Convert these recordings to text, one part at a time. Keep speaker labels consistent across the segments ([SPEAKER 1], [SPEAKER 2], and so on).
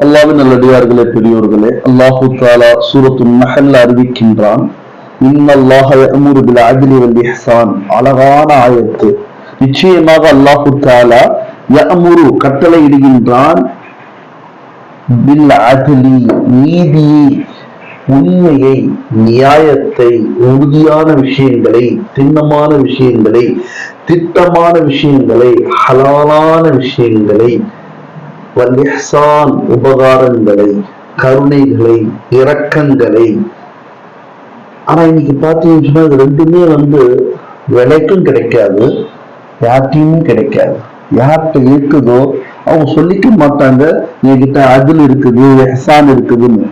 [SPEAKER 1] அல்லாஹ்வின் நல்லடியார்களே, பெரியோர்களே, அல்லாஹு தஆலா சூரத்துன் நஹ்ல் அறிவிக்கின்றான், இன்னல்லாஹ யஅமுரு பில் அத்லி வல் இஹ்சான். அழகான ஆயத்து. நிச்சயமாக அல்லாஹு தஆலா யஅமுரு கட்டளையிடுகின்றான், பில் அத்லி நீதியை, உண்மையை, நியாயத்தை, உறுதியான விஷயங்களை, திண்ணமான விஷயங்களை, திட்டமான விஷயங்களை, ஹலாலான விஷயங்களை, வல் இஹ்சான் உபகாரங்களை, கருணைகளை, இரக்கங்களை. ஆனா இன்னைக்கு பார்த்தீங்கன்னா இது ரெண்டுமே விலைக்கும் கிடைக்காது, யார்ட்டையுமே கிடைக்காது. யார்கிட்ட இருக்குதோ அவங்க சொல்லிக்க மாட்டாங்க என்கிட்ட அதில் இருக்குது, இஹ்சான் இருக்குதுன்னு.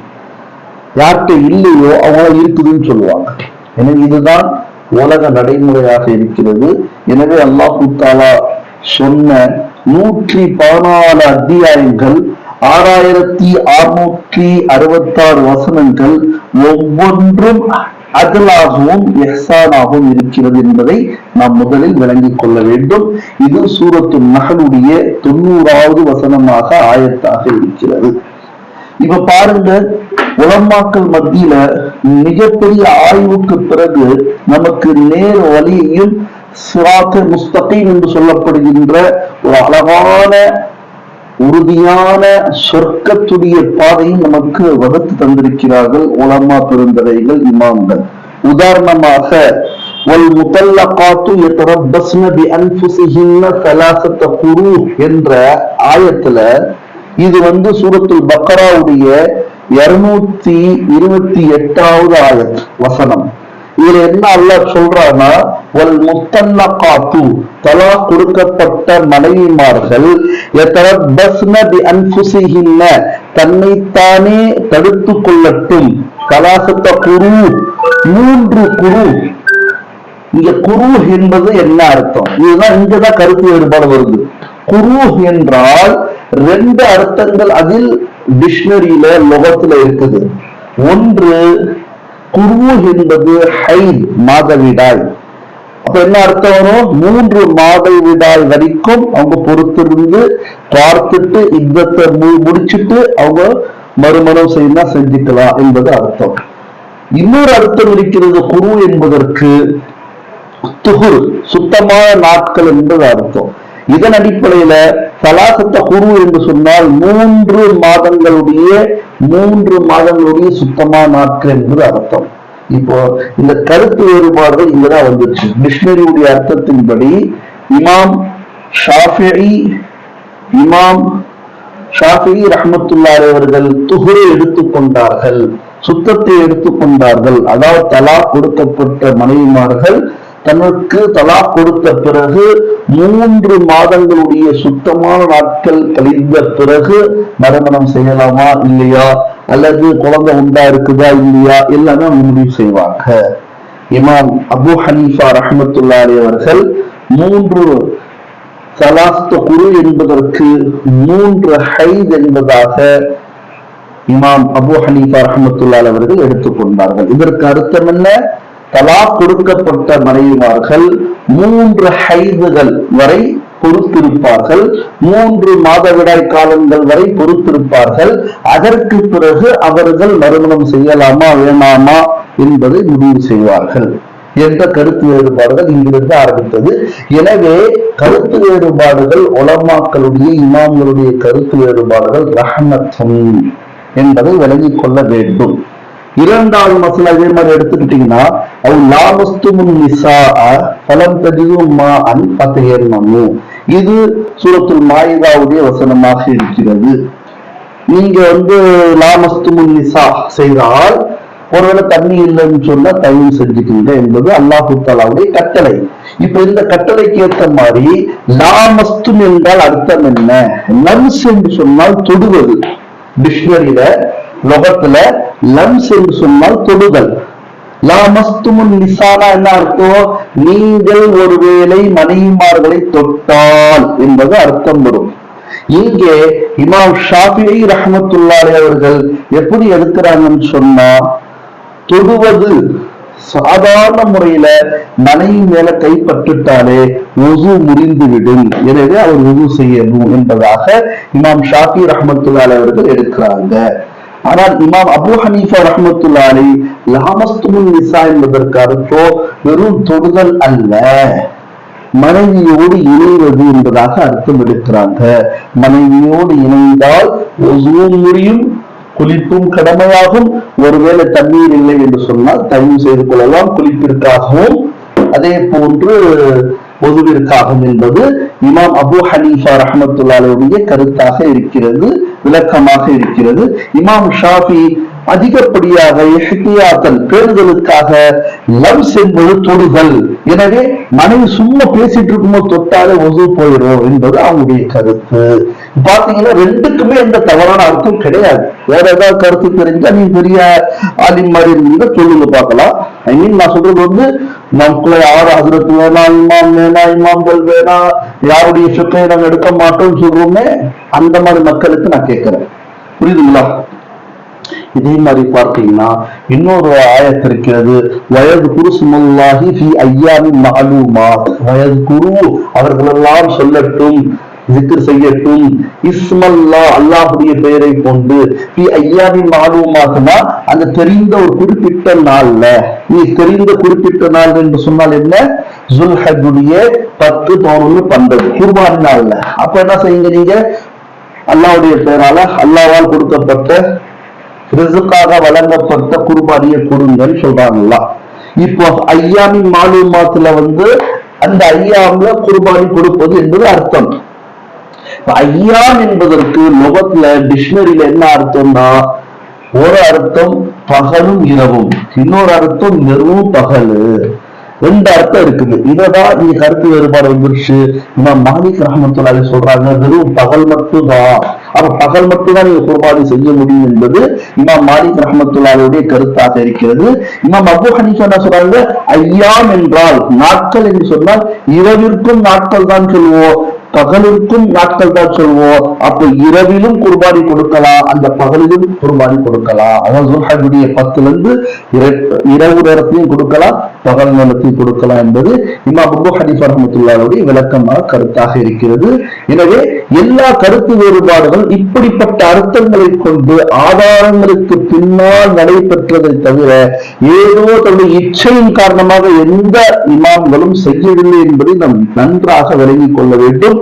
[SPEAKER 1] யார்கிட்ட இல்லையோ அவங்க இருக்குதுன்னு சொல்லுவாங்க. எனவே இதுதான் உலக நடைமுறையாக இருக்கிறது. எனவே அல்லாஹ் தஆலா சொன்ன 114 அத்தியாயங்கள், 6666 வசனங்கள் ஒவ்வொன்றும் அத்லாகவும் இஹ்சானாகவும் இருக்கிறது என்பதை நாம் முதலில் விளங்கிக் கொள்ள வேண்டும். இது சூரத்துன் நஹ்லுடைய 90வது வசனமாக ஆயத்தாக இருக்கிறது. இப்ப பாருங்க, உலமாக்கள் மத்தியில மிகப்பெரிய ஆய்வுக்கு பிறகு நமக்கு நேர் வழியையும் சிராத் முஸ்தகீம் என்று சொல்லப்படுகின்ற ஒரு அழகான உறுதியான சொர்க்கத்துடைய பாதையும் நமக்கு வகுத்து தந்திருக்கிறார்கள் உலமா பெருந்தகைகள், இமாம்கள். உதாரணமாக வல் முத்தல்லகாத்து யதரப்பஸ்ன பிஅன்ஃபுஸிஹின்ன ஸலாஸத குரூ என்ற ஆயத்துல, இது சூரத்துல் பக்ராவுடைய 228வது ஆயத் வசனம். இதுல என்ன அல்லாஹ் சொல்றான்னா, வல் முத்தல்லகாத்து தலாக் கொடுக்கப்பட்ட மனைவிமார்கள், யதரப்பஸ்ன பிஅன்ஃபுஸிஹின்ன தன்னைத்தானே தடுத்து கொள்ளட்டும், ஸலாஸத குரூ 3 குரு. இங்க குரு என்பது என்ன அர்த்தம்? இதுதான் இங்கதான் கருத்து வேறுபாடு வருது. குரு என்றால் 2 அர்த்தங்கள் அதில் டிக்ஷனரியில லோகத்துல இருக்குது. ஒன்று, குரு என்பது ஹைத், மாதவிடாய். அப்ப என்ன அர்த்தம் வரும்? 3 மாதவிடாய் வரைக்கும் அவங்க பொறுத்திருந்து பார்த்துட்டு இத்தத்தை முடிச்சுட்டு அவங்க மறுமணம் செய்யலாம், செஞ்சுக்கலாம் என்பது அர்த்தம். இன்னொரு அர்த்தம் இருக்கிறது குரு என்பதற்கு, துஹுர், சுத்தமான நாட்கள் என்பது அர்த்தம். இதன் அடிப்படையில ஸலாஸத குரு என்று சொன்னால் 3 மாதங்களுடைய சுத்தமான நாட்கள் என்பது அர்த்தம். இப்போ இந்த கருத்து வேறுபாடுகள் இங்கதான் வந்துச்சு. டிக்ஷனரியுடைய அர்த்தத்தின்படி இமாம் ஷாஃபிஈ ரஹ்மத்துல்லாஹி அவர்கள் துஹுரை எடுத்துக்கொண்டார்கள், சுத்தத்தை எடுத்துக்கொண்டார்கள். அதாவது தலாக் கொடுக்கப்பட்ட மனைவிமார்கள் தனக்கு தலாக் கொடுத்த பிறகு 3 மாதங்களுடைய சுத்தமான நாட்கள் கழிந்த பிறகு மறுமணம் செய்யலாமா இல்லையா, அல்லது குழந்தை உண்டா இருக்குதா இல்லையா, எல்லாமே முடிவு செய்வாங்க. இமாம் அபு ஹனீஃபா ரஹ்மத்துல்லாஹி அவர்கள் 3 ஸலாஸத குரு என்பதற்கு 3 ஹைத் என்பதாக இமாம் அபு ஹனீஃபா ரஹ்மத்துல்லாஹி அவர்கள் எடுத்துக்கொண்டார்கள். இதற்கு அர்த்தம் என்ன? தலாக் கொடுக்கப்பட்ட மனைவிமார்கள் 3 ஹைதுகள் வரை பொறுத்திருப்பார்கள், 3 மாதவிடாய் காலங்கள் வரை பொறுத்திருப்பார்கள். அதற்கு பிறகு அவர்கள் மறுமணம் செய்யலாமா வேணாமா என்பதை முடிவு செய்வார்கள் என்ற கருத்து வேறுபாடுகள் இங்கிருந்து ஆரம்பித்தது. எனவே கருத்து வேறுபாடுகள் உலமாக்களுடைய, இமாம்களுடைய கருத்து வேறுபாடுகள் ரஹ்மத்துன் என்பதை விளங்கிக் கொள்ள வேண்டும். 2வது மசலா இதே மாதிரி எடுத்துக்கிட்டீங்கன்னா, அவ் லாமஸ்துமுன் நிஸாஅ ஃபலம் தஜிது மாஅன் ஃபதயம்மமு. இது சூரத்துல் மாயிதாவுடைய வசனமாக இருக்கிறது. நீங்க லாமஸ்துமுன் நிஸா செய்தால், ஒருவேளை தண்ணி இல்லைன்னு சொன்னா தயவு செஞ்சுக்கீங்க என்பது அல்லாஹ் தஆலாவுடைய கட்டளை. இப்ப இந்த கட்டளைக்கு ஏற்ற மாதிரி லாமஸ்தும் என்றால் அர்த்தம் என்ன? லம்ஸ் என்று சொன்னால் தொடுவது. டிக்ஷனரியில லோகத்துல லம்ஸ் என்று சொன்னால் தொடுதல். லாமஸ்துமுன் நிஸானா என்ன அர்த்தம்? நீங்கள் ஒருவேளை மனைவிமார்களை தொட்டால் என்பது அர்த்தம் வரும். இங்கே இமாம் ஷாஃபிஈ ரஹ்மத்துல்லாஹி அவர்கள் எப்படி எடுக்கிறாங்கன்னு சொன்னா, தொடுவது சாதாரண முறையில மனைவி மேல கைப்பற்றுட்டாலே ஒசு முறிந்துவிடும், எனவே அவர் ஒசு செய்யணும் என்பதாக இமாம் ஷாஃபி ரஹ்மத்துல்லாஹி அவர்கள் எடுக்கிறாங்க. ஆனால் இமாம் அபூ ஹனீஃபா ரஹ்மத்துல்லாஹி அலைஹி லாமஸ்துமுன் நிசா என்பதற்கு அர்த்தம் வெறும் தொடுதல் அல்ல, மனைவியோடு இணைவது என்பதாக அர்த்தம் எடுக்கிறாங்க. மனைவியோடு இணைந்தால் ஒசுவும் முடியும், குளிப்பும் கடமையாகும். ஒருவேளை தண்ணீர் இல்லை என்று சொன்னால் தயவு செய்து கொள்ளலாம், குளிப்பிற்காகவும் அதே போன்று ஒதுவிற்காகும் என்பது இமாம் அபூ ஹனீஃபா ரஹ்மத்துல்லாஹி அலைஹி கருத்தாக இருக்கிறது, விளக்கமாக இருக்கிறது. இமாம் ஷாஃபி அதிகப்படியாக இஹ்தியாத்தன் பேணுதலுக்காக லவ்ஸ் என்பது தொடுதல், எனவே மனைவி சும்மா பேசிட்டு இருக்கும்போது தொட்டாலே ஒசு போயிடும் என்பது அவங்களுடைய கருத்து. பாத்தீங்கன்னா ரெண்டுக்குமே எந்த தவறான அர்த்தம் கிடையாது. வேற ஏதாவது கருத்து தெரிஞ்சா நீ பெரிய ஆலிம் மாதிரி இருந்தீங்க சொல்லுங்க பார்க்கலாம். ஐ மீன் நான் சொல்றது வந்து நமக்குள்ள யார் ஹஜ்ரத் வேணாம், இமாம் வேணாம், இமாம்கள் வேணாம், யாருடைய சொத்தை நாங்க எடுக்க மாட்டோம்னு சொல்றோமே, அந்த மாதிரி மக்களுக்கு நான் கேட்கிறேன், புரியுதுங்களா? இதே மாதிரி பார்த்தீங்கன்னா இன்னொரு ஆயத்து இருக்கிறது, வயது குரு சுமல்லாஹி ஃபி ஐயாமின் மஅலூமாத், வயது குரு அவர்களெல்லாம் சொல்லட்டும், ஜிக்ர் செய்யட்டும், இஸ்மல்லா அல்லாஹ்வுடைய பெயரை கொண்டு, ஃபி ஐயாமின் மஅலூமாத்னா அந்த தெரிந்த ஒரு குறிப்பிட்ட நாள்ல, நீ தெரிந்த குறிப்பிட்ட நாள் என்று சொன்னால் என்ன, ஜுல்ஹஜ்ஜுடைய 10, 11, 12 குர்பான் நாள்ல. அப்ப என்ன செய்யுங்க, நீங்க அல்லாஹ்வுடைய பெயரால அல்லாஹ்வால் கொடுக்கப்பட்ட ரிசுக்காக வழங்கப்பட்ட குர்பானியை கொடுங்கன்னு சொல்றாங்களா. இப்போ ஐயாமின் மாலூமாத்துல வந்து அந்த ஐயாம்ல குர்பானி கொடுப்பது என்பது அர்த்தம். ஐயாம் என்பதற்கு லோகத்துல டிக்ஷனரியில என்ன அர்த்தம்னா, ஒரு அர்த்தம் பகலும் இரவும், இன்னொரு அர்த்தம் வெறும் பகலு, ரெண்டு அர்த்தம் இருக்குது. இததான் நீங்க கருத்து வேறுபாடு வந்துருச்சு. இமாம் மாலிக் ரஹ்மத்துல்லாஹி அலைஹி சொல்றாங்க வெறும் பகல் மட்டும்தான், அப்ப பகல் மட்டும்தான் நீங்க குர்பானி செய்ய முடியும் என்பது இமாம் மாலிக் ரஹ்மத்துல்லாஹி அலைஹி கருத்தாக இருக்கிறது. இமாம் அபூ ஹனீஃபா என்ன சொல்றாங்க, ஐயாம் என்றால் நாட்கள் என்று சொன்னால் இரவிற்கும் நாட்கள் தான் சொல்லுவோம், பகலிற்கும் நாட்கள் தான் சொல்வோம். அப்ப இரவிலும் குர்பானி கொடுக்கலாம், அந்த பகலிலும் குர்பானி கொடுக்கலாம். அதாவது ஜுல்ஹஜ்ஜுடைய 10 இரவு நேரத்தையும் கொடுக்கலாம், பகல் நேரத்தையும் கொடுக்கலாம் என்பது இமாம் அபூ ஹனீஃபா ரஹ்மத்துல்லாஹி அலைஹி விளக்கமாக கருத்தாக இருக்கிறது. எனவே எல்லா கருத்து வேறுபாடுகள் இப்படிப்பட்ட அர்த்தங்களை கொண்டு ஆதாரங்களுக்கு பின்னால் நடைபெற்றதை தவிர ஏதோ தன்னுடைய இச்சையின் காரணமாக எந்த இமாம்களும் செய்யவில்லை என்பதை நாம் நன்றாக விளங்கிக் கொள்ள வேண்டும்.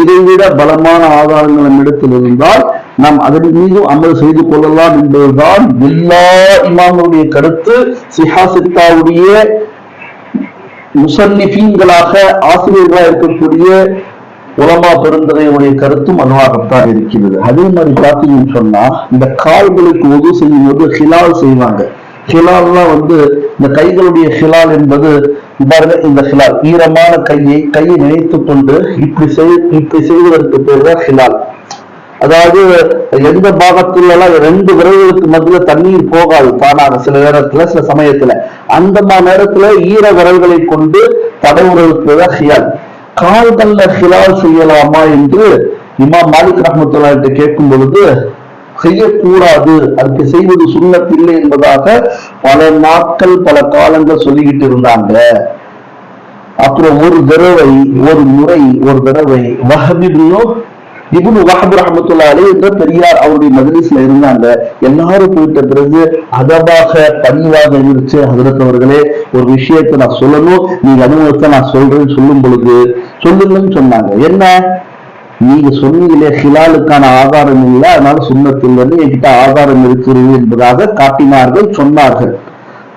[SPEAKER 1] இதைவிட பலமான ஆதாரங்கள் நம்மிடத்தில் இருந்தால் நாம் அதன் மீது அமல் செய்து கொள்ளலாம் என்பதுதான் எல்லா இமாம்களுடைய கருத்து. சிஹாசித்தாவுடைய முசன்னிஃபீன்களாக ஆசிரியர்களாக இருக்கக்கூடிய உலமா பெருந்தகையுடைய கருத்தும் அதுவாகத்தான் இருக்கிறது. அதே மாதிரி பார்த்தீங்கன்னு சொன்னா இந்த கால்களுக்கு உதவு செய்யும் போது ஹிலால் செய்வாங்க. ஹிலால்லாம் வந்து இந்த கைகளுடைய ஹிலால் என்பது பாருங்க, இந்த ஹிலால் ஈரமான கையை நினைத்துக் கொண்டு இப்படி செய்வதற்கு பேர் தான் ஹிலால். அதாவது எந்த பாகத்துல எல்லாம் 2 விரல்களுக்கு மத்தியில தண்ணீர் போகாது தானாக, சில நேரத்துல சில சமயத்துல அந்த மாதிரி நேரத்துல ஈர விரல்களை கொண்டு தடவுறதுக்கு தான் ஹிலால். கால்கள்ல ஹிலால் செய்யலாமா என்று இமாம் மாலிக் ரஹ்மத்துல்லாஹி கேட்கும் பொழுது செய்யக்கூடாது, அதுக்கு செய்வது சுன்னத் இல்லை என்பதாக பல நாட்கள் பல காலங்கள் சொல்லிக்கிட்டு இருந்தாங்க. அப்புறம் ஒரு தடவை வஹப் இப்னு வஹப் ரஹ்மத்துல்லாஹி அலைஹி என்ற பெரியார் அவருடைய மஜ்லிஸ்ல இருந்தாங்க. எல்லாரும் போயிட்ட பிறகு அதபாக பணிவாக இருந்துச்சு, ஹஜ்ரத் அவர்களே ஒரு விஷயத்தை நான் சொல்லணும், நீங்க அனுபவத்தை நான் சொல்றேன்னு சொல்லும் பொழுது சொல்லுங்கன்னு சொன்னாங்க. என்ன, நீங்க சொன்னீங்களே ஹிலாலுக்கான ஆதாரம் இல்லை, அதனால சுன்னத்தில் என்கிட்ட ஆதாரம் இருக்கிறது என்பதாக காட்டினார்கள், சொன்னார்கள்.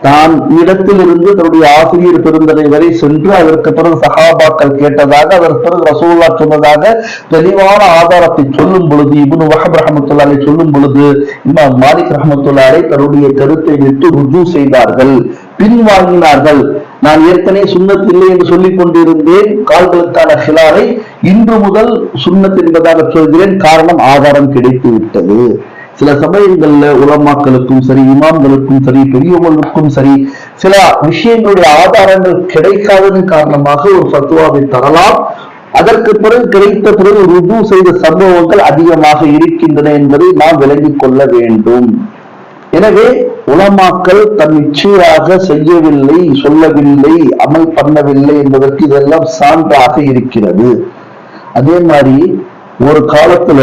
[SPEAKER 1] தான் இடத்தில் இருந்து தன்னுடைய ஆசிரியர் பெருந்தகை வரை சென்று அதற்கு பிறகு சஹாபாக்கள் கேட்டதாக, அதற்கு பிறகு ரசூலுல்லாஹ் சொன்னதாக தெளிவான ஆதாரத்தை சொல்லும் பொழுது, இப்னு வஹப் ரஹ்மத்துல்லாஹி அலைஹி சொல்லும் பொழுது இமாம் மாலிக் ரஹ்மத்துல்லாஹி அலைஹி தன்னுடைய கருத்தை விட்டு ருஜூ செய்தார்கள், பின்வாங்கினார்கள். நான் ஏற்கனவே சுன்னத் இல்லை என்று சொல்லிக் கொண்டிருந்தேன் கால்களுக்கான ஹிலாலை, இன்று முதல் சுன்னத் என்பதாக சொல்கிறேன், காரணம் ஆதாரம் கிடைத்து விட்டது. சில சமயங்கள்ல உலமாக்களுக்கும் சரி, இமாம்களுக்கும் சரி, பெரியவர்களுக்கும் சரி சில விஷயங்களுடைய ஆதாரங்கள் கிடைக்காததன் காரணமாக ஒரு ஃபத்வாவை தரலாம். அதற்கு பிறகு கிடைத்த பிறகு ருஜூ செய்த சம்பவங்கள் அதிகமாக இருக்கின்றன என்பதை நாம் விளங்கிக் கொள்ள வேண்டும். எனவே உலமாக்கள் தன் இச்சையாக செய்யவில்லை, சொல்லவில்லை, அமல் பண்ணவில்லை என்பதற்கு இதெல்லாம் சான்றாக இருக்கிறது. அதே மாதிரி ஒரு காலத்துல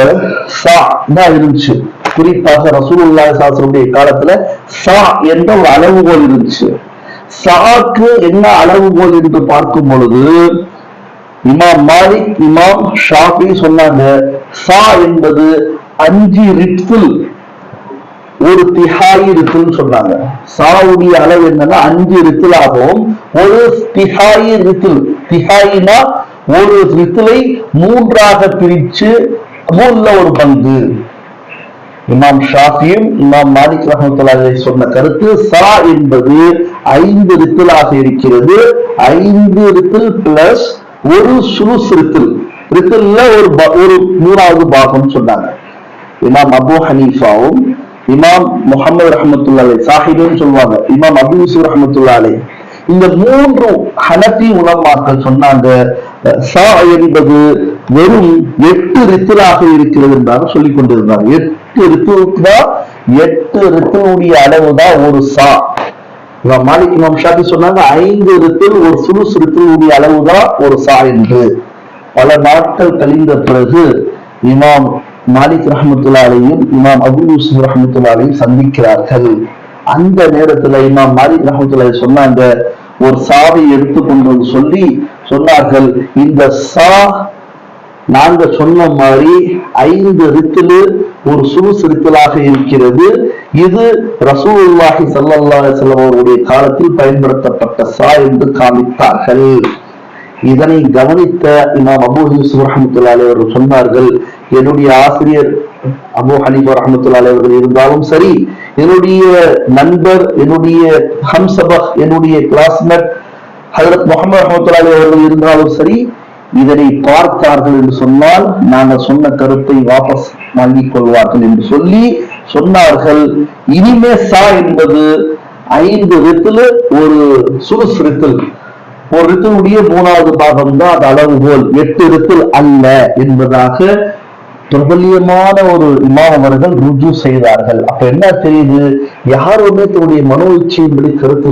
[SPEAKER 1] சா தான் இருந்துச்சு. குறிப்பாக ரசூலுல்லாஹி ஸல்லல்லாஹு அலைஹி வஸல்லம் காலத்துல சா என்ற ஒரு அளவுகோல் இருந்துச்சு. சாக்கு என்ன அளவுகோல் என்று பார்க்கும் பொழுது இமாம் மாலிக், இமாம் ஷாஃபி சொன்னாங்க, சா என்பது 5 ரித்ஃபுல், ஒரு திஹாயி ரித்ஃபுல் சொன்னாங்க. சாவுடைய அளவு என்னன்னா 5 ரித்ஃபுல் ஆகும். ஒரு திஹாயி ரித்ஃபுல், திஹாயினா ஒரு ரித்ஃபுலை 3ஆக பிரிச்சு 3ல ஒரு பங்கு. இமாம் ஷாஃபியும் இமாம் மாலிக் ரஹ்மத்துல்லாஹி அலைஹி சொன்ன கருத்து சா என்பது 5 ரித்ஃபுலாக இருக்கிறது. 5 ரித்ஃபுல் பிளஸ் ஒரு சுலுஸ் ரித்ஃபுல், ரித்ஃபுல்ல ஒரு 3வது பாகம் சொன்னாங்க. இமாம் அபூ ஹனீஃபாவும் இமாம் முஹம்மது ரஹ்மத்துல்லாஹி அலைஹி சாஹிபுன்னு சொல்லுவாங்க, இமாம் அபூ யூசுப் ரஹ்மத்துல்லாஹி அலைஹி, இந்த 3 ஹனஃபி உலமாக்கள் சொன்னாங்க சா என்பது வெறும் 8 ரித்ஃபுலாக இருக்கிறது என்றாக சொல்லிக் கொண்டிருந்தாங்க. 8 ரித்ஃபுலுக்கு தான், 8 ரித்ஃபுலுடைய அளவுதான் ஒரு சா. இமாம் மாலிக், இமாம் ஷாஃபி சொன்னாங்க 5 ரித்ஃபுல், ஒரு சுலுஸ் ரித்ஃபுலுடைய அளவுதான் ஒரு சா என்று. பல நாட்கள் கழிந்த பிறகு இமாம் மாலிக் ரஹ்மத்துல்லாஹி அலைஹியும் இமாம் அபூ யூசுப் ரஹ்மத்துல்லாஹி அலைஹியும் சந்திக்கிறார்கள். அந்த நேரத்துல இமாம் மாலிக் ரஹ்மத்துல்லாஹி அலைஹி சொன்னாங்க, ஒரு சாவை எடுத்துக்கொண்டு சொல்லி சொன்னார்கள், இந்த சா நாங்க சொன்ன மாதிரி 5 ரித்ஃபுல், ஒரு சுலுஸ் ரித்ஃபுலாக இருக்கிறது. இது ரசூலுல்லாஹி ஸல்லல்லாஹு அலைஹி வஸல்லம் அவருடைய காலத்தில் பயன்படுத்தப்பட்ட சா என்று காமித்தார்கள். இதனை கவனித்த இமாம் அபூ யூசுப் ரஹ்மத்துல்லாஹி அலைஹி அவர்கள் சொன்னார்கள், என்னுடைய ஆசிரியர் அபூ ஹனீஃபா ரஹ்மத்துல்லாஹி அலைஹி அவர்கள் இருந்தாலும் சரி, என்னுடைய நண்பர், என்னுடைய ஹம்சபக், என்னுடைய கிளாஸ்மேட் ஹஜ்ரத் முஹம்மது ரஹ்மத்துல்லாஹி அலைஹி அவர்கள் இருந்தாலும் சரி, இதனை பார்த்தார்கள் என்று சொன்னால் நாங்கள் சொன்ன கருத்தை வாபஸ் வாங்கிக் கொள்வார்கள் என்று சொல்லி சொன்னார்கள். இனிமே சா என்பது 5 ரித்ஃபுல், ஒரு சுலுஸ் ரித்ஃபுல், ஒரு ரித்ஃபுலுடைய 3வது பாகம் தான் அது அளவுகோல், 8 ரித்ஃபுல் அல்ல என்பதாக பிரபல்யமான ஒரு இமாம் அவர்கள் ருஜு செய்தார்கள். அப்ப என்ன தெரியுது, யாருமே தன்னுடைய மனோ இச்சையின்படி கருத்து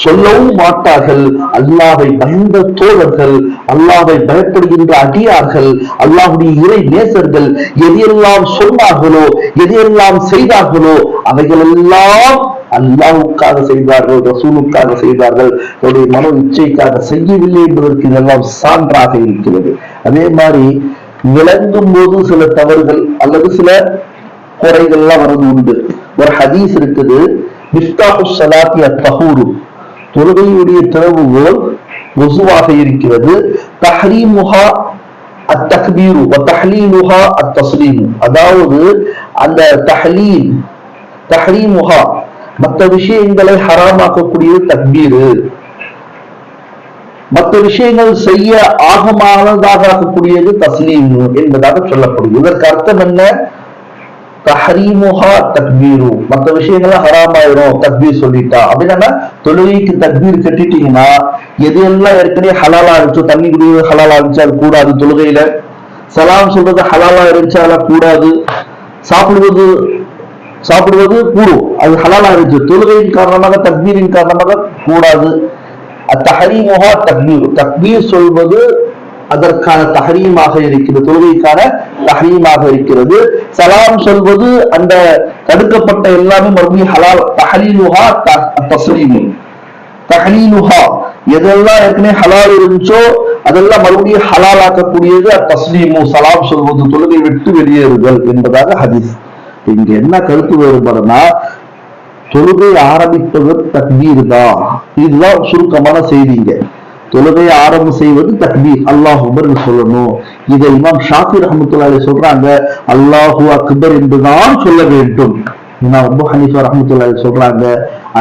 [SPEAKER 1] சொல்லவும் மாட்டார்கள். அல்லாஹ்வை பயந்த தோழர்கள், அல்லாஹ்வை பயப்படுகின்ற அடியார்கள், அல்லாஹ்வுடைய இறை நேசர்கள் எதையெல்லாம் சொன்னார்களோ, எதையெல்லாம் செய்தார்களோ அவைகளெல்லாம் அல்லாஹ்வுக்காக செய்தார்கள், ரசூலுக்காக செய்தார்கள், அவருடைய மனோ இச்சைக்காக செய்யவில்லை என்பதற்கு இதெல்லாம் சான்றாக இருக்கிறது. அதே மாதிரி விளங்கும் போது சில தவறுகள் அல்லது சில குறைகள்லாம் வரது உண்டு. ஒரு ஹதீஸ் இருக்குது, மிஃப்தாஹு ஸலாத்தி அத்-தஹூரு, தொழுகையுடைய திறவுகோல் வுஸுவாக இருக்கிறது. தஹ்ரீமுஹா அத்-தக்பீரு வ தஹ்லீலுஹா அத்-தஸ்லீமு, அதாவது அந்த தஹ்ரீமுஹா மற்ற விஷயங்களை ஹராமாக்கக்கூடியது தக்பீரு, மற்ற விஷயங்கள் செய்ய ஆகமானதாக ஆகக்கூடியது தஸ்லீம் என்பதாக சொல்லப்படுது. இதற்கு அர்த்தம் என்ன, தஹ்ரீமுஹா தக்பீரு, மற்ற விஷயங்கள் ஹராமாயிரும் தக்பீர் சொல்லிட்டா அப்படின்னா, தொழுகைக்கு தக்பீர் கட்டிட்டீங்கன்னா எதையெல்லாம் ஏற்கனவே ஹலாலா இருந்துச்சோ, தண்ணி குடிக்கிறது ஹலாலா இருந்துச்சு அது கூடாது, தொழுகையில சலாம் சொல்றது ஹலாலா இருந்துச்சு அதெல்லாம் கூடாது, சாப்பிடுவது கூடும் அது ஹலாலா இருந்துச்சு, தொழுகையின் காரணமாக தக்பீரின் காரணமாக கூடாது. தஹ்ரீமுஹா தக்பீர், தக்பீர் சொல்வது அதற்கான தஹ்ரீமாக இருக்கிறது, தொழுகைக்கான தஹ்ரீமாக இருக்கிறது. சலாம் சொல்வது அந்த தடுக்கப்பட்ட எல்லாமே மறுபடியும் ஹலால். தஹ்லீலுஹா தஸ்லீமு, தஹ்லீலுஹா எதெல்லாம் ஏற்கனவே ஹலால் இருந்துச்சோ அதெல்லாம் மறுபடியும் ஹலால் ஆக்கக்கூடியது தஸ்லீமு, சலாம் சொல்வது, தொழுகை விட்டு வெளியேறுதல் என்பதாக ஹதீஸ். இங்க என்ன கருத்து வேறுபாடுனா, தொழுகை ஆரம்பிப்பது தக்பீர் தான், இதுதான் சுருக்கமான செய்திங்க. தொழுகை ஆரம்பம் செய்வது தக்பீர், அல்லாஹ் அக்பர் சொல்லணும். இதை இமாம் ஷாஃபி ரஹ்மத்துல்லாஹி அலைஹி சொல்றாங்க, அல்லாஹு அக்பர் என்றுதான் சொல்ல வேண்டும். இமாம் அபூ ஹனீஃபா ரஹ்மத்துல்லாஹி அலைஹி சொல்றாங்க,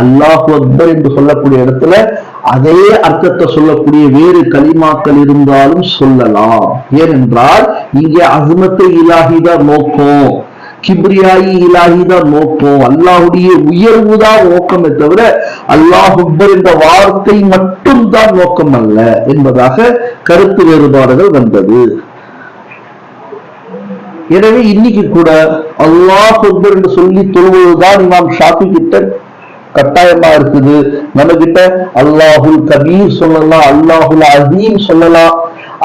[SPEAKER 1] அல்லாஹு அக்பர் என்று சொல்லக்கூடிய இடத்துல அதே அர்த்தத்தை சொல்லக்கூடிய வேறு கலிமாக்கள் இருந்தாலும் சொல்லலாம். ஏனென்றால் இங்கே அஸ்மத்தை இலாஹிதான் நோக்கம், கிப்ரியாயி இலாஹிதான் நோக்கம், அல்லாஹுடைய உயர்வுதான் நோக்கமே தவிர அல்லாஹ் அக்பர் என்ற வார்த்தை மட்டும் தான் நோக்கம் அல்ல என்பதாக கருத்து வேறுபாடுகள் வந்தது. எனவே இன்னைக்கு கூட அல்லாஹ் அக்பர் என்று சொல்லி தொழுவதுதான் இமாம் ஷாஃபி கிட்ட கட்டாயமா இருக்குது. நம்ம கிட்ட அல்லாஹுல் கபீர் சொல்லலாம், அல்லாஹுல் அசீம் சொல்லலாம்.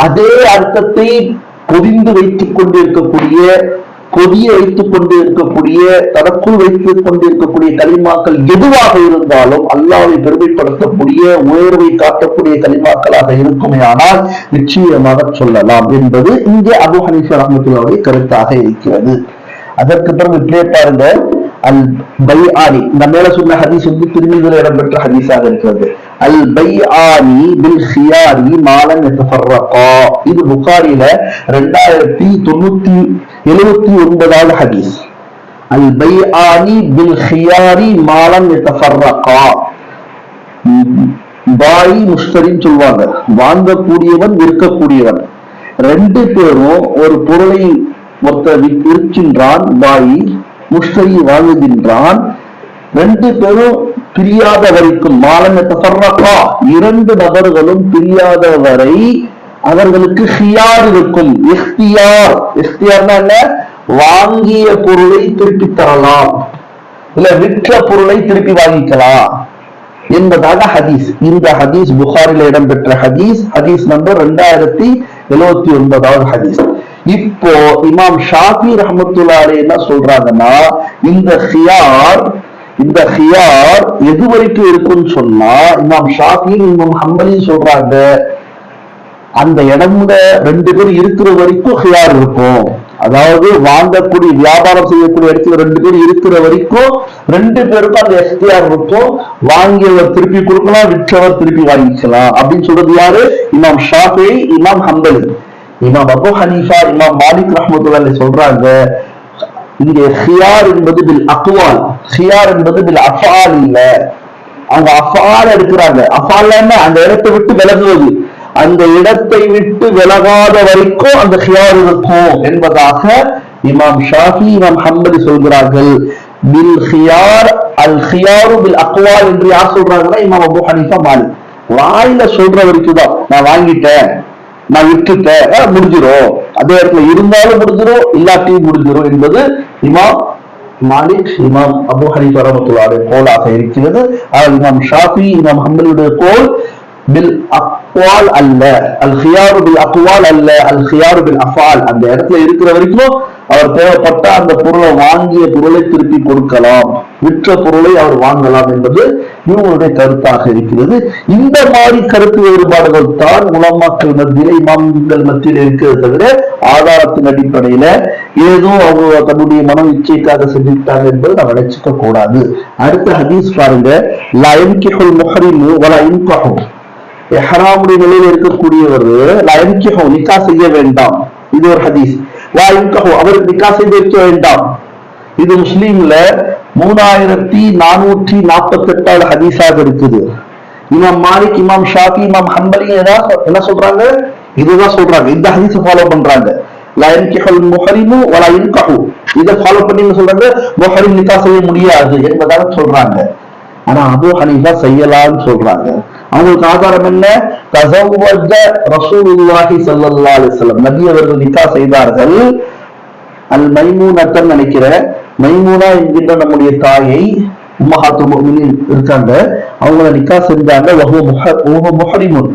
[SPEAKER 1] அதே அர்த்தத்தை பொதிந்து வைத்துக் கொண்டிருக்கக்கூடிய, பொதிய வைத்துக் கொண்டிருக்கக்கூடிய, தனக்குள் வைத்துக் கொண்டிருக்கக்கூடிய கலிமாக்கள் எதுவாக இருந்தாலும் அல்லாஹ்வை பெருமைப்படுத்தக்கூடிய, உயர்வை காட்டக்கூடிய கலிமாக்களாக இருக்குமே ஆனால் நிச்சயமாக சொல்லலாம் என்பது இங்கே அபூ ஹனீஃபா ரஹ்மத்துல்லாஹி கருத்தாக இருக்கிறது. அதற்கு பிறகு இப்படியே பாருங்க, அல் பைஆனி, இந்த மேல சொன்ன ஹதீஸ் வந்து திருமீதியில் இடம்பெற்ற ஹதீஸாக இருக்கிறது. அல் பைஆனி பில் ஹியாரி மாலன் யதஃபர்ரகா, இது புகாரில 2979வது ஹதீஸ். அல் பைஆனி பில் ஹியாரி மாலன் யதஃபர்ரகா, பாய் முஷ்தரின்னு சொல்லுவாங்க, வாங்கக்கூடியவன் விற்கக்கூடியவன் ரெண்டு பேரும் ஒரு பொருளை இருக்கின்றான், பாய் முஷ்தரி வாங்குகின்றான், ரெண்டு பேரும் பிரியாத வரைக்கும், மாலன் யதஃபர்ரகா, இரண்டு நபர்களும் பிரியாத வரை அவர்களுக்கு ஹியார் இருக்கும். இக்தியார், இக்தியார்னா என்ன? வாங்கிய பொருளை திருப்பி தரலாம், இல்ல விற்ற பொருளை திருப்பி வாங்கிக்கலாம் என்பதாக ஹதீஸ். இந்த ஹதீஸ் புகாரில இடம்பெற்ற ஹதீஸ், ஹதீஸ் நம்பர் 2079வது ஹதீஸ். இப்போ இமாம் ஷாஃபி ரஹ்மத்துல்லாஹி அலைஹி என்ன சொல்றாங்கன்னா, இந்த ஹியார் எது வரைக்கும் இருக்குன்னு சொன்னா, இமாம் ஷாஃபி இமாம் ஹம்பலி சொல்றாங்க, அந்த இடம்ல ரெண்டு பேர் இருக்கிற வரைக்கும் ஹியார் இருக்கும். அதாவது வாங்கக்கூடிய, வியாபாரம் செய்யக்கூடிய இடத்துல ரெண்டு பேர் இருக்கிற வரைக்கும் ரெண்டு பேருக்கும் அந்த எஸ்டிஆர் இருக்கும். வாங்கியவர் திருப்பி கொடுக்கலாம், விற்றவர் திருப்பி வாங்கிக்கலாம் அப்படின்னு சொல்றது யாரு? இமாம் ஷாஃபி, இமாம் ஹம்பலி. இமாம் அபூ ஹனீஃபா, இமாம் மாலிக் ரஹ்மத்துல்லாஹி சொல்றாங்க, இங்க ஹியார் என்பது பில் அக்வால், ஹியார் என்பது பில் அஃஆல் இல்ல. அவங்க அஃஆல் எடுக்கிறாங்க. அஃஆல் என்ன? அந்த இடத்தை விட்டு விலகுவது, அந்த இடத்தை விட்டு விலகாத வரைக்கும் அந்த ஹியார் இருக்கும் என்பதாக இமாம் ஷாஃபி, இமாம் ஹம்பலி சொல்கிறார்கள். பில் ஹியார், அல் ஹியாரு பில் அக்வால் என்று யார் சொல்றாங்கன்னா இமாம் அபூ ஹனீஃபா, மாலிக். வாயில சொல்ற வரைக்கும் தான், நான் வாங்கிட்டேன், நான் விட்டுட்டேன், முடிஞ்சிடும், அதே இடத்துல இருந்தாலும் முடிஞ்சிடும், இல்லாட்டியும் முடிஞ்சிடும் என்பது இமாம் மாலிக், இமாம் அபூ ஹனீஃபா ரஹ்மத்துல்லாஹி கோலாக இருக்கிறது. ஆனால் இமாம் ஷாஃபி, இமாம் ஹம்பலியுடைய கோல் பில் அக்வால் அல்ல, அல் ஹியாரு பில் அக்வால் அல்ல, அல் ஹியாரு பில் அஃஆல். அந்த இடத்துல இருக்கிற வரைக்கும் அவர் தேவைப்பட்ட அந்த பொருளை, வாங்கிய பொருளை திருப்பி கொடுக்கலாம், விற்ற பொருளை அவர் வாங்கலாம் என்பது இவங்களுடைய கருத்தாக இருக்கிறது. இந்த மாதிரி கருத்து வேறுபாடுகள் தான் உலமாக்கள் மத்தியில, இமாம்கள் மத்தியில் இருக்கிறது தவிர ஆதாரத்தின் அடிப்படையில ஏதோ அவங்க தன்னுடைய மன இச்சைக்காக செஞ்சுட்டாங்க என்பது நம்ம நினைச்சுக்க கூடாது. அடுத்த ஹதீஸ் பாருங்க, லா யன்கிஹுல் முஹ்ரிமு வலா யுன்கஹு, இஹ்ராமுடைய நிலையில் இருக்கக்கூடியவர் லா யன்கிஹு, நிக்கா செய்ய வேண்டாம். இது ஒரு ஹதீஸ். லா யுன்கஹு, அவருக்கு நிக்கா செய்து வைக்க வேண்டாம். இது முஸ்லீம்ல 3448வது ஹதீஸாக இருக்குது. இமாம் மாலிக், இமாம் ஷாஃபி, இமாம் ஹம்பலி என்ன சொல்றாங்க? இதுதான் சொல்றாங்க, இந்த ஹதீஸை ஃபாலோ பண்றாங்க. லா யன்கிஹுல் முஹ்ரிமு வலா யுன்கஹு, இதை ஃபாலோ பண்ணி சொல்றாங்க, முஹ்ரிம் நிக்கா செய்ய முடியாது என்பதாக சொல்றாங்க. ஆனா அபூ ஹனீஃபா செய்யலாம்னு சொல்றாங்க. அவங்களுக்கு ஆதாரம் என்ன? தஸவ்வஜ ரசூலுல்லாஹி ஸல்லல்லாஹு அலைஹி வஸல்லம், நபி அவர்கள் நிக்கா செய்தார்கள். அல் மைமூனத்தன் நினைக்கிற, மைமூனா என்கின்ற நம்முடைய தாயை, உம்மஹாத்துல் முஃமினீன் இருக்காங்க, அவங்கள நிக்கா செஞ்சாங்க. வஹுவ முஹ்ரிமுன்,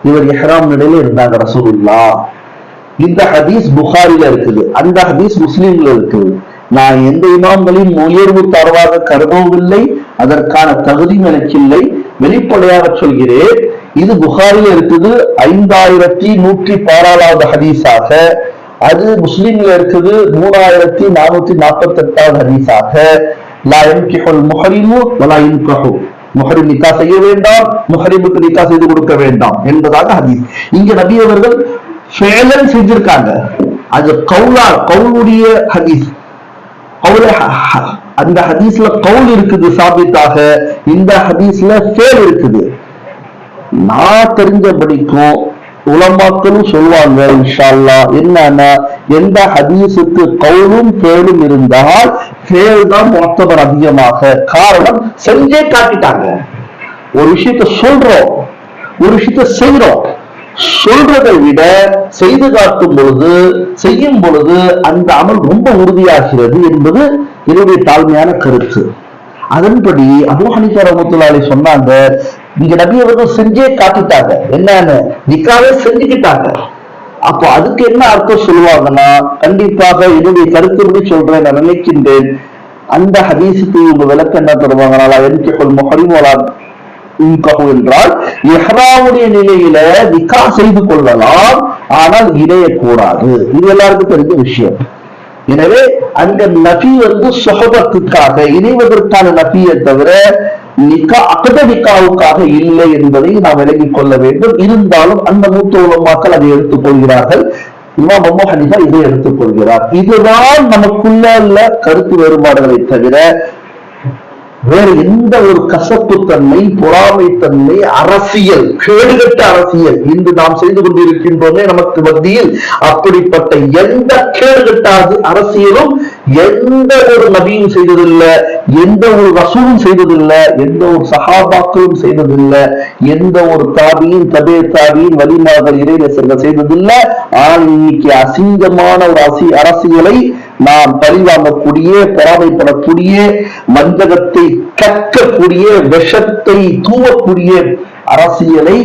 [SPEAKER 1] இவர் இஹ்ராம் நிலையில இருந்தாங்க ரசூலுல்லாஹ். இந்த ஹதீஸ் புகாரில இருக்குது, அந்த ஹதீஸ் முஸ்லிம்ல இருக்குது. நான் எந்த இமாம்களையும் உயர்வு தாழ்வாக கருதவில்லை, அதற்கான தகுதி எனக்கு இல்லை, வெளிப்படையாக சொல்கிறேன். இது புகாரில இருக்குது 5116வது ஹதீஸாக, அது முஸ்லிம்ல இருக்குது 3448வது ஹதீஸாக. லா யன்கிஹுல் முஹ்ரிமு வலா யுன்கஹு, முஹ்ரிம் நிக்கா செய்ய வேண்டாம், முஹ்ரிமுக்கு நிக்கா செய்து கொடுக்க வேண்டாம் என்பதாக ஹதீஸ். இங்க நபி அவர்கள் ஃபேலன் செஞ்சிருக்காங்க. அது கவுலுடைய ஹதீஸ், அந்த ஹதீஸ்ல கவுல் இருக்குது சாபித்தாக, இந்த ஹதீஸ்ல ஃபேல் இருக்குது. நான் தெரிஞ்சபடிக்கும் உலமாக்களும் சொல்வாங்க இன்ஷா அல்லாஹ், என்னன்னா எந்த ஹதீஸுக்கு கவுலும் ஃபேலும் இருந்தால் ஃபேல் தான் முஅத்தபர் அதிகமாக. காரணம், செஞ்சே காட்டிட்டாங்க. ஒரு விஷயத்த சொல்றோம், ஒரு விஷயத்த செய்யறோம், சொல்றதை விட செய்து காட்டும் பொழுது, செய்யும் பொழுது அந்த அமல் ரொம்ப உறுதியாகிறது என்பது என்னுடைய தாழ்மையான கருத்து. அதன்படி அபூ ஹனீஃபா ரஹ்மத்துல்லாஹி அலைஹி சொன்னாங்க, இங்க நபி அவர்கள் செஞ்சே காட்டிட்டாங்க, என்னன்னு நிக்காவே செஞ்சுக்கிட்டாங்க. அப்போ அதுக்கு என்ன அர்த்தம் சொல்லுவாங்கன்னா, கண்டிப்பாக என்னுடைய கருத்துப்படி சொல்றேன், நான் நினைக்கின்றேன், அந்த ஹதீஸுக்கு இவங்க விளக்கம் என்ன தருவாங்கன்னா, என்கிஹுல் முஹரிம் வலா யுன்கஹு என்றால் இஹ்ராமுடைய நிலையில நிக்கா செய்து கொள்ளலாம், ஆனால் இணையக்கூடாது. இது எல்லாருக்கும் தெரிஞ்ச விஷயம். எனவே அந்த நபி சொஹபத்துக்காக இணைவதற்கான நபியை தவிர நிக்கா அகத நிக்காவுக்காக இல்லை என்பதை நாம் விளங்கிக் கொள்ள வேண்டும். இருந்தாலும் அந்த மூத்த உலமாக்கள் அதை எடுத்துக் கொள்கிறார்கள். இமாம் அபூ ஹனீஃபா இதை எடுத்துக் கொள்கிறார். இதுதான் நமக்குள்ள கருத்து வேறுபாடுகளை தவிர வேறு எந்த ஒரு கசப்பு தன்மை, பொறாமை தன்மை, அரசியல், கேடுகட்ட அரசியல் இன்று நாம் செய்து கொண்டிருக்கின்றோமே நமக்கு மத்தியில், அப்படிப்பட்ட எந்த கேடுகட்ட அரசியலும் எந்த ஒரு நபியும் செய்ததில்லை, எந்த ஒரு ரசூலும் செய்ததில்லை, எந்த ஒரு சஹாபாக்களும் செய்ததில்லை, எந்த ஒரு தாபியின் தபே தாபியின் வலிமார்கள் இறைநேசர்கள் செய்ததில்லை. ஆனால் இன்னைக்கு அசிங்கமான ஒரு அரசியலை நாம் பழிவாங்கக்கூடிய, பொறாமைப்படக்கூடிய, வஞ்சகத்தை கற்கக்கூடிய, விஷத்தை தூவக்கூடிய அரசியலை,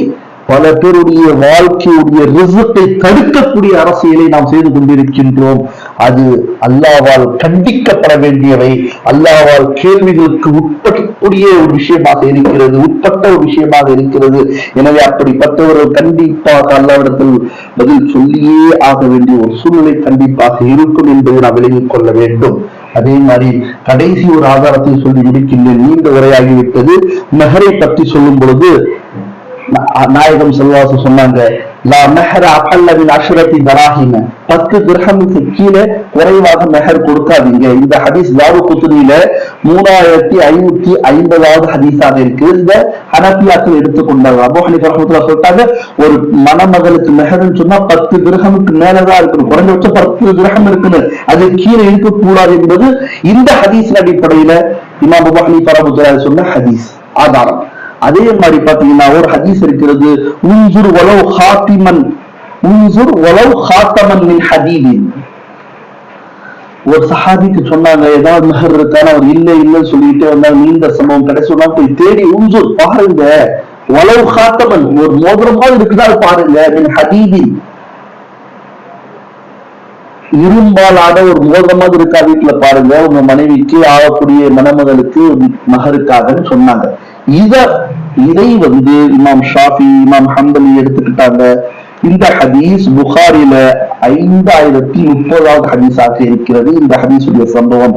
[SPEAKER 1] பல பேருடைய வாழ்க்கையுடைய ரிசத்தை தடுக்கக்கூடிய அரசியலை நாம் செய்து கொண்டிருக்கின்றோம். அது அல்லாஹ்வால் கண்டிக்கப்பட வேண்டியவை, அல்லாஹ்வால் கேள்விகளுக்கு உட்படக்கூடிய ஒரு விஷயமாக இருக்கிறது, உட்பட்ட ஒரு விஷயமாக இருக்கிறது. எனவே அப்படிப்பட்டவர்கள் கண்டிப்பாக அல்லாஹ்விடத்தில் பதில் சொல்லியே ஆக வேண்டிய ஒரு சூழ்நிலை கண்டிப்பாக இருக்கும் என்பதை நாம் விளங்கிக் கொள்ள வேண்டும். அதே மாதிரி கடைசி ஒரு ஆதாரத்தை சொல்லி முடிக்கின்றேன், நீண்ட உரையாகிவிட்டது. மெஹரை பற்றி சொல்லும் பொழுது நாயகம் ஸல்லல்லாஹு சொன்னாங்க, லா மெஹர அகல்ல மின் 10 தராஹிம, 10 திர்ஹமுக்கு கீழே குறைவாக மெஹர் கொடுக்காதீங்க. இந்த ஹதீஸ் தாருகுத்னியில 3550வது ஹதீஸாக இருக்கு. இந்த ஹனஃபியாக்கள் எடுத்துக்கொண்டாங்க. அபூ ஹனீஃபா ரஹ்மத்துல்லாஹி சொல்லிட்டாங்க, ஒரு மணமகளுக்கு மெஹர்னு சொன்னா 10 திர்ஹமுக்கு மேலதான் இருக்கணும், குறைஞ்சபட்சம் 10 திர்ஹம் இருக்குன்னு, அது கீழே இருக்கக்கூடாது என்பது இந்த ஹதீஸின் அடிப்படையில இமாம் அபூ ஹனீஃபா ரஹ்மத்துல்லாஹி சொன்ன ஹதீஸ் ஆதாரம். அதே மாதிரி பாத்தீங்கன்னா ஒரு ஹதீஸ் இருக்கிறது, உன்சுர் வலவ் ஹாத்திமன், உன்சுர் வலவ் ஹாத்தமன் மின் ஹதீதின். ஒரு சஹாபிக்கு சொன்னாங்க, ஏதாவது மெஹர் இருக்கான, அவர் இல்லைன்னு சொல்லிட்டு வந்தாங்க. நீண்ட சம்பவம் கடைசி போய் தேடி உன்சுர் பாருங்க, வலவ் ஹாத்தமன், ஒரு மோதிரமாக இருக்குதா பாருங்க, மின் ஹதீதின், இரும்பாலான ஒரு மோதிரமாக இருக்கா வீட்டுல பாருங்க, உங்க மனைவிக்கு ஆகக்கூடிய மணமகளுக்கு மகருக்காகன்னு சொன்னாங்க. இதை இமாம் ஷாஃபி, இமாம் ஹம்பலி எடுத்துக்கிட்டாங்க. இந்த ஹதீஸ் புகாரில 5030வது ஹதீஸாக இருக்கிறது. இந்த ஹதீஸுடைய சம்பவம்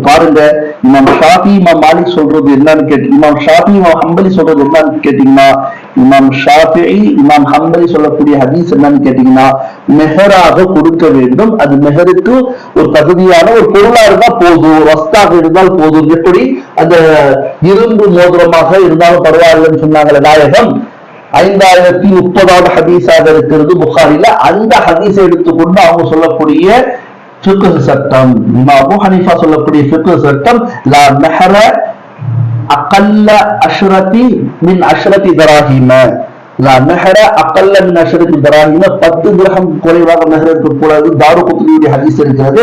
[SPEAKER 1] பாருங்க. இமாம் ஷாஃபி, இமாம் மாலிக் சொல்றது என்னன்னு இமாம் ஷாஃபி, இமாம் ஹம்பலி சொல்றது என்னன்னு கேட்டீங்கன்னா, இமாம் ஷாஃபி, இமாம் ஹம்பலி சொல்லக்கூடிய ஹதீஸ் என்னன்னு கேட்டீங்கன்னா, மெஹராக கொடுக்க வேண்டும். அது மெஹருக்கு ஒரு தகுதியான ஒரு பொருளா இருந்தா போதும், வஸ்தாக இருந்தால் போதும். எப்படி அந்த இரும்பு மோதிரமாக இருந்தாலும் பரவாயில்லைன்னு சொன்னாங்களே நாயகம், 5030வது ஹதீஸாக இருக்கிறது புகாரில. அந்த ஹதீஸை எடுத்துக்கொண்டு அவங்க சொல்லக்கூடிய ஃபிக்ஹ் சட்டம், அபூ ஹனீஃபா சொல்லக்கூடிய ஃபிக்ஹ் சட்டம், லா மெஹர அகல்ல அஷ்ரதி மின் 10 தராஹிம, லா மெஹர அகல்ல மின் 10 தராஹிம, 10 திர்ஹம் குறைவாக மெஹர் இருக்கக்கூடாது. தாருகுத்னியுடைய ஹதீஸ் இருக்கிறது.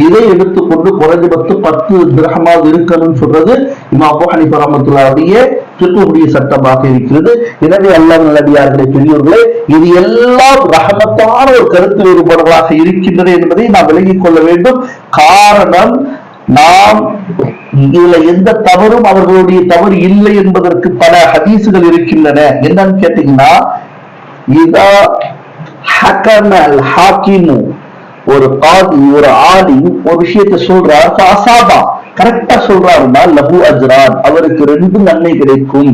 [SPEAKER 1] இதை எடுத்துக்கொண்டு குறைந்தபட்சம் 10 திர்ஹமாவது இருக்கணும்னு சொல்றது இமாம் அபூ ஹனீஃபா ரஹ்மத்துல்லாஹிய ஃபிக்ஹுடைய சட்டமாக இருக்கிறது. எனவே அல்லாஹ் நல்லடியார்களே, பெரியோர்களே, இது எல்லாம் ரஹமத்தான ஒரு கருத்து வேறுபாடுகளாக இருக்கின்றன என்பதை நாம் விளங்கிக் கொள்ள வேண்டும். காரணம், நாம் இதுல எந்த தவறும் அவர்களுடைய தவறு இல்லை என்பதற்கு பல ஹதீசுகள் இருக்கின்றன. என்னன்னு கேட்டீங்கன்னா, இதா ஹக்கமல் ஹாக்கிமு, ஒரு காதி, ஒரு ஆலிம் ஒரு விஷயத்தை சொல்றார், அசாபா கரெக்டா சொல்றாருன்னா லஹு அஜ்ரான், அவருக்கு 2 நன்மை கிடைக்கும்.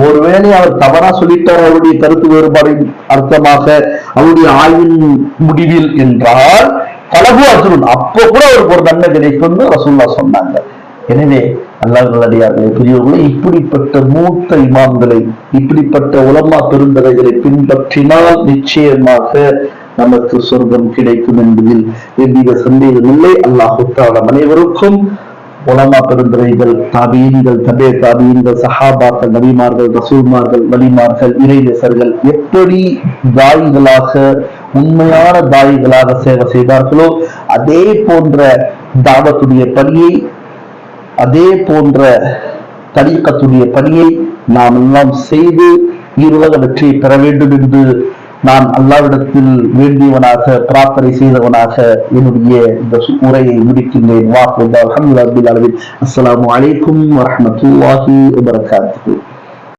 [SPEAKER 1] ஒருவேளை அவர் தவறா சொல்லிட்டார், அவருடைய கருத்து வேறுபாடு அர்த்தமாக அவருடைய ஆய்வின் முடிவில் என்றால் பலகு அஜ்ருன், அப்போ கூட அவருக்கு ஒரு நன்மை கிடைக்கும்னு ரசூலுல்லாஹ் சொன்னாங்க. எனவே அல்லாஹ் நல்லடியார்களே, பெரியவர்களே, இப்படிப்பட்ட மூத்த இமாம்களை, இப்படிப்பட்ட உலமா பெருந்தகைகளை பின்பற்றினால் நிச்சயமாக நமக்கு சொர்க்கம் கிடைக்கும் என்பதில் எவ்வித சந்தேகமில்லை. அல்லாஹ் தஆலா அனைவருக்கும் உலமா பெருந்துரைகள், தாபீன்கள், தபே தாபீன்கள், சஹாபாக்கள், நபிமார்கள், ரசூல்மார்கள், வலிமார்கள், இறைநேசர்கள் எப்படி தாயிகளாக, உண்மையான தாயிகளாக சேவை செய்தார்களோ அதே போன்ற தாவத்துடைய பணியை, அதே போன்ற தரீக்கத்துடைய பணியை நாம் எல்லாம் செய்து இருலக வெற்றியை பெற வேண்டும் என்று நான் அல்லாஹ்விடத்தில் வேண்டியவனாக, பிரார்த்தனை செய்தவனாக என்னுடைய இந்த உரையை முடிக்கின்றேன். அஸ்ஸலாமு அலைக்கும் வரஹ்மத்துல்லாஹி வபரகாத்துஹு.